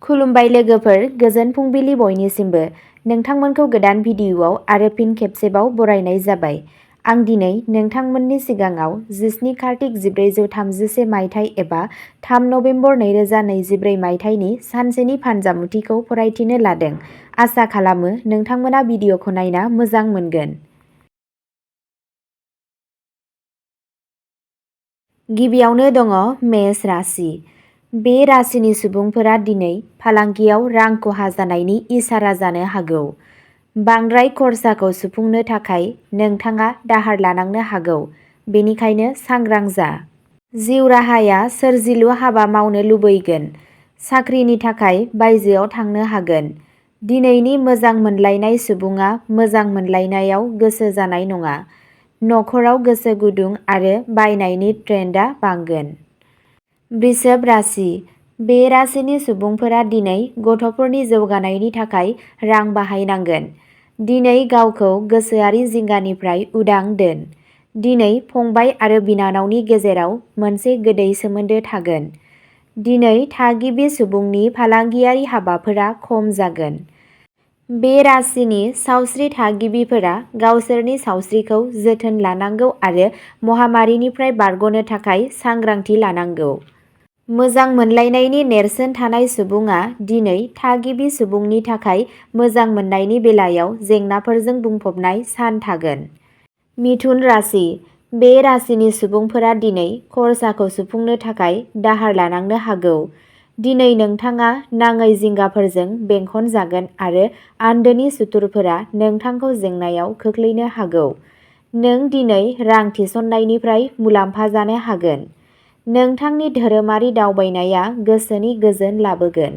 खुलुमबाय लोगोफोर, गोजोन फुंबिलि बयनिसिमबो। नोंथांमोनखौ गोदान भिडिअ'आव आरो फिन खेबसेबाव बरायनाय जाबाय। आं दिनै नोंथांमोननि सिगाङाव 17 कार्तिक 1431 मायथाइ एबा 3 नबेम्बर 2024 मायथाइनि सानसेनि फानजामुथिखौ फरायथिनो लादों। आसा खालामो नोंथांमोना भिडिअ'खौ नायना मोजां मोनगोन। गिबियावनो दङ मेष राशि। बे राशिनि सुबुंफोरा दिनै फालांगियाव रां खहा जानायनि इसारा जानो हागौ। बांद्राय खरसाखौ सुफुंनो थाखाय नोंथाङा दाहार लानांनो हागौ, बेनिखायनो सांग्रां जा। जिउ राहाया सोरजिलु हाबा मावनो लुबैगोन। साख्रिनि थाखाय बायजोआव थांनो हागोन। दिनैनि मोजां मोनलायनाय सुबुङा मोजां मोनलायनायाव गोसो जानाय नङा। नखराव गोसो गुदुं आरो बायनायनि ट्रेन्डआ बांगोन। वृषभ राशि। बे राशिनि सुबुंफोरा दिनै गथ'फोरनि जौगानायनि थाखाय रां बाहायनांगोन। दिनै गावखौ गोसोआरि जिंगानिफ्राय उदां दोन। दिनै फंबाय आरो बिनानावनि गेजेराव मोनसे गोदै सोमोन्दो थागोन। दिनै थागिबि सुबुंनि फालांगियारि हाबाफोरा खम जागोन। बे राशिनि सावस्रि थागिबिफोरा गावसोरनि सावस्रिखौ जोथोन लानांगौ आरो महामारिनिफ्राय बारग'नो थाखाय सांग्रांथि लानांगौ। मोजां मोनलायनायनि नेरसोन थानाय सुबुङा दिनै थागिबि सुबुंनि थाखाय मोजां मोननायनि बेलायाव जेंनाफोरजों बुंफबनाय सान थागोन। मिथुन राशि। बे राशिनि सुबुंफोरा दिनै खरसाखौ सुफुंनो थाखाय दाहार लानांनो हागौ। दिनै नोंथाङा नाङै जिंगाफोरजों बेंखनजागोन आरो आन्दोनि सुथुरफोरा नोंथांखौ जेंनायाव खोख्लैनो हागौ। नों दिनै रां थिसननायनिफ्राय मुलाम्फा जानो हागोन। नोंथांनि धोरोमारि दावबायनाया गोसोनि गोजोन लाबोगोन।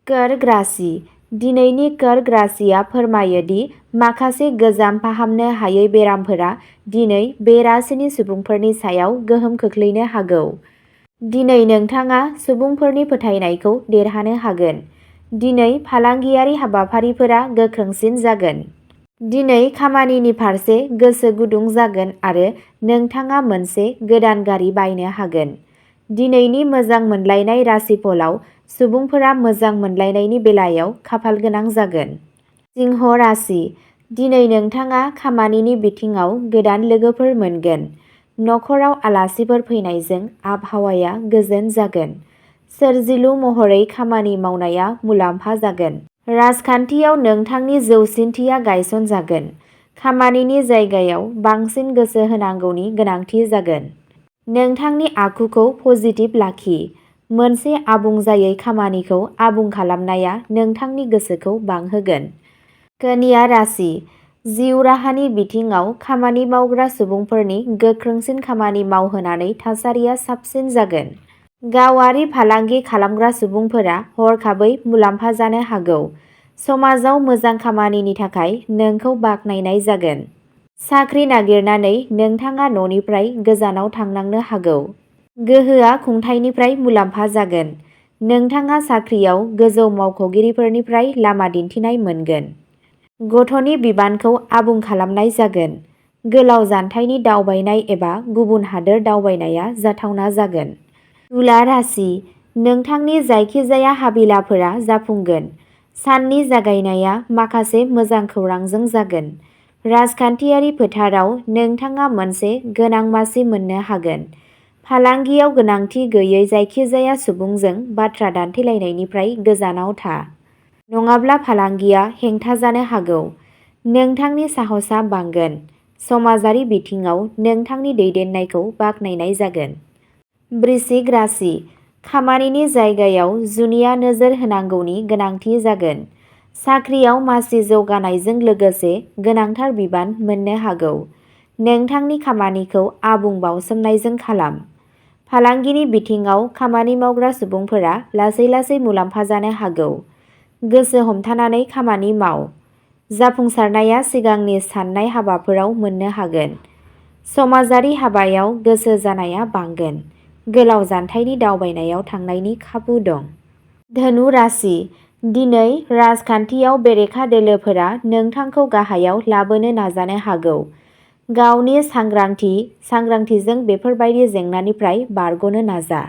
कर्क राशि। दिनैनि कर्क राशिया फोरमायो दि माखासे गोजाम फाहामनो हायै बेरामफोरा दिनै बे राशिनि सुबुंफोरनि सायाव गोहोम खोख्लैनो हागौ। दिनै नोंथाङा सुबुंफोरनि फोथायनायखौ देरहानो हागोन। दिनै फालांगियारि हाबाफारिफोरा गोख्रोंसिन जागोन। दिनै खामानिनि फारसे गोसो गुदुं जागोन आरो नोंथाङा मोनसे गोदान गारि बायनो हागोन। दिनैनि मोजां मोनलायनाय राशिफलाव सुबुंफोरा मोजां मोनलायनायनि बेलायाव खाफालगोनां जागोन। सिंह राशि। दिनै नोंथाङा खामानिनि बिथिङाव गोदान लोगोफोर मोनगोन। नखराव आलासिफोर फैनायजों आबहावाया गोजोन जागोन। सोरजिलु महरै खामानि मावनाया मुलाम्फा जागोन। राजखान्थियाव नोंथांनि जौसिनथिया गायसनजागोन। खामानिनि जायगायाव बांसिन गोसो होनांगौनि गोनांथि जागोन। नोंथांनि आखुखौ पजिटिभ लाखि। मोनसे आबुं जायै खामानिखौ आबुं खालामनाया नोंथांनि गोसोखौ बांहोगोन। कन्या राशि। जिउ राहानि बिथिङाव खामानि मावग्रा सुबुंफोरनि गोख्रोंसिन खामानि मावहोनानै थासारिया साबसिन जागोन। गावारि फालांगि खालामग्रा सुबुंफोरा हरखाबै मुलाम्फा जानो हागौ। समाजाव मोजां खामानिनि थाखाय नोंखौ बाख्नायनाय जागोन। साख्रि नागिरनानै नोंथाङा न'निफ्राय गोजानाव थांनांनो हागौ। गोहोआ खुंथायनिफ्राय मुलाम्फा जागोन। नोंथाङा साख्रियाव गोजौ मावख'गिरिफोरनिफ्राय लामा दिन्थिनाय मोनगोन। गथ'नि बिबानखौ आबुं खालामनाय जागोन। गोलाव जानथायनि दावबायनाय एबा गुबुन हादोर दावबायनाया जाथावना जागोन। तुला राशि। नोंथांनि जायखिजाया हाबिलाफोरा जाफुंगोन। साननि जागायनाया माखासे मोजां खौरांजों जागोन। राजखान्थियारि फोथाराव नोंथाङा मोनसे गोनां मासि मोननो हागोन। फालांगियाव गोनांथि गैयै जायखिजाया सुबुंजों बाथ्रा दान्थेलायनायनिफ्राय गोजानाव था। नङाब्ला फालांगिया हेंथा जानो हागौ। नोंथांनि साहसआ बांगोन। समाजारि बिथिङाव नोंथांनि दैदेननायखौ बाख्नायनाय जागोन। वृश्चिक राशि। खामानिनि जायगायाव जुनिया नोजोर होनांगौनि गोनांथि जागोन। साख्रियाव मासि जौगानायजों लोगोसे गोनांथार बिबान मोननो हागौ। नोंथांनि खामानिखौ आबुं बावसोमनायजों खालाम। फालांगिनि बिथिङाव खामानि मावग्रा सुबुंफोरा लासै-लासै मुलाम्फा जानो हागौ। गोसो हमथानानै खामानि माव। जाफुंसारनाया सिगांनि सान्नाय हाबाफोराव मोननो हागोन। समाजारि हाबायाव गोसो जानाया बांगोन। गोलाव जानथायनि दावबायनायाव थांनायनि खाबु दं। धनु राशि। दिनै राजखान्थियाव बेरेखा दोलोफोरा नोंथांखौ गाहायाव लाबोनो नाजानो हागौ। गावनि सांग्रांथिजों बेफोरबायदि जेंनानिफ्राय बारग'नो नाजा।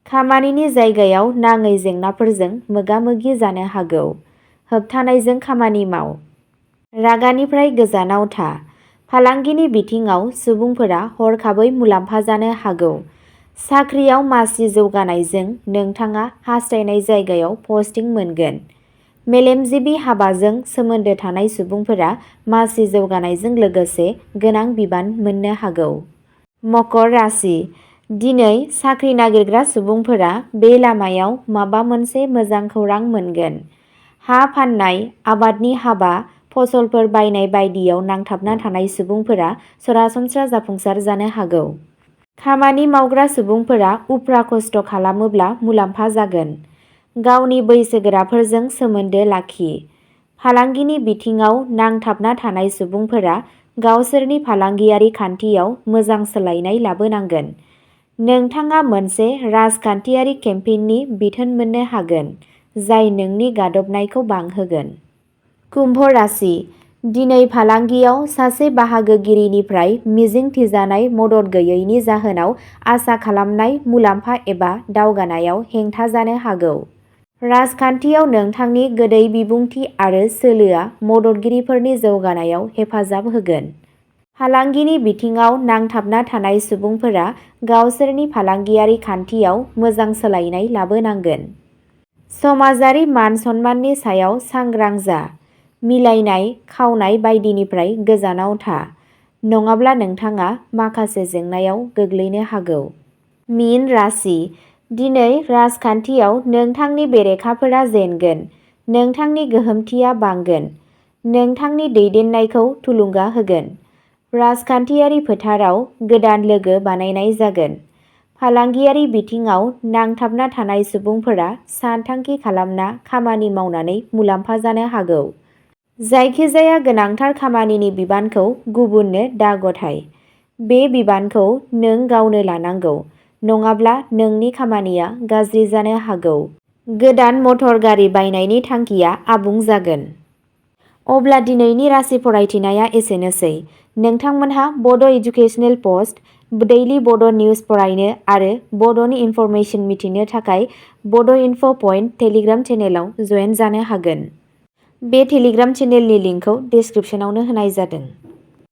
खामानिनि जायगायाव नाङै जेंनाफोरजों मोगा-मोगि जानो हागौ। होबथानायजों खामानि माव। रागानिफ्राय गोजानाव था। फालांगिनि बिथिङाव सुबुंफोरा हरखाबै मुलाम्फा जानो हागौ। साख्रियाव मासि जौगानायजों नोंथाङा हास्थायनाय जायगायाव पस्टिं मोनगोन। मेलेमजिबि हाबाजों सोमोन्दो थानाय सुबुंफोरा मासि जौगानायजों लोगोसे गोनां बिबान मोननो हागौ। मकर राशि। दिनै साख्रि नागिरग्रा सुबुंफोरा बे लामायाव माबा मोनसे मोजां खौरां मोनगोन। हा फान्नाय, आबादनि हाबा, फसलफोर बायनाय बायदियाव नांथाबना थानाय सुबुंफोरा सरासनस्रा जाफुंसार जानो हागौ। खामानि मावग्रा सुबुंफोरा उफ्रा खस्थ' खालामोब्ला मुलाम्फा जागोन। गावनि बैसोगोराफोरजों सोमोन्दो लाखि। फालांगिनि बिथिङाव नांथाबना थानाय सुबुंफोरा गावसोरनि फालांगियारि खान्थियाव मोजां सोलायनाय लाबोनांगोन। नोंथाङा मोनसे राजखान्थियारि केम्पेइननि बिथोन मोननो हागोन, जाय नोंनि गादबनायखौ बांहोगोन। कुम्भ राशि। दिनै फालांगियाव सासे बाहागोगिरिनिफ्राय मिजिंथिजानाय मदद गैयैनि जाहोनाव आसा खालामनाय मुलाम्फा एबा दावगानायाव हेंथा जानो हागौ। राजखान्थियाव नोंथांनि गोदै बिबुंथि आरो सोलोआ मददगिरिफोरनि जौगानायाव हेफाजाब होगोन। फालांगिनि बिथिङाव नांथाबना थानाय सुबुंफोरा गावसोरनि फालांगियारि खान्थियाव मोजां सोलायनाय लाबोनांगोन। समाजारि मान-सन्माननि सायाव सांग्रां जा। मिलायनाय, खावनाय बायदिनिफ्राय गोजानाव था, नङाब्ला नोंथाङा माखासे जेंनायाव गोग्लैनो हागौ। मीन राशि। दिनै राजखान्थियाव नोंथांनि बेरेखाफोरा जेनगोन। नोंथांनि गोहोमथिया बांगोन। नोंथांनि दैदेननायखौ थुलुंगा होगोन। राजखान्थियारि फोथाराव गोदान लोगो बानायनाय जागोन। फालांगियारि बिथिङाव नांथाबना थानाय सुबुंफोरा सानथांखि खालामना खामानि मावनानै मुलाम्फा जानो हागौ। जायखिजाया गोनांथार खामानिनि बिबानखौ गुबुननो दागथाय। बे बिबानखौ नों गावनो लानांगौ, नङाब्ला नोंनि खामानिया गाज्रि जानो हागौ। गोदान मटर गारि बायनायनि थांखिया आबुं जागोन। अब्ला दिनैनि राशि फरायथिनाया एसेनोसै। नोंथांमोनहा बड' एजुकेसनेल पस्ट, डैली बड' निउज फरायनो आरो बड'नि इनफरमेशन मिथिनो थाखाय बड' इनफ' पइन्ट टेलिग्राम चेनेलाव जयेन जानो हागोन। बे टेलिग्राम चेनेलनि लिंकखौ डिस्क्रिप्शनावनो होनाय जादों।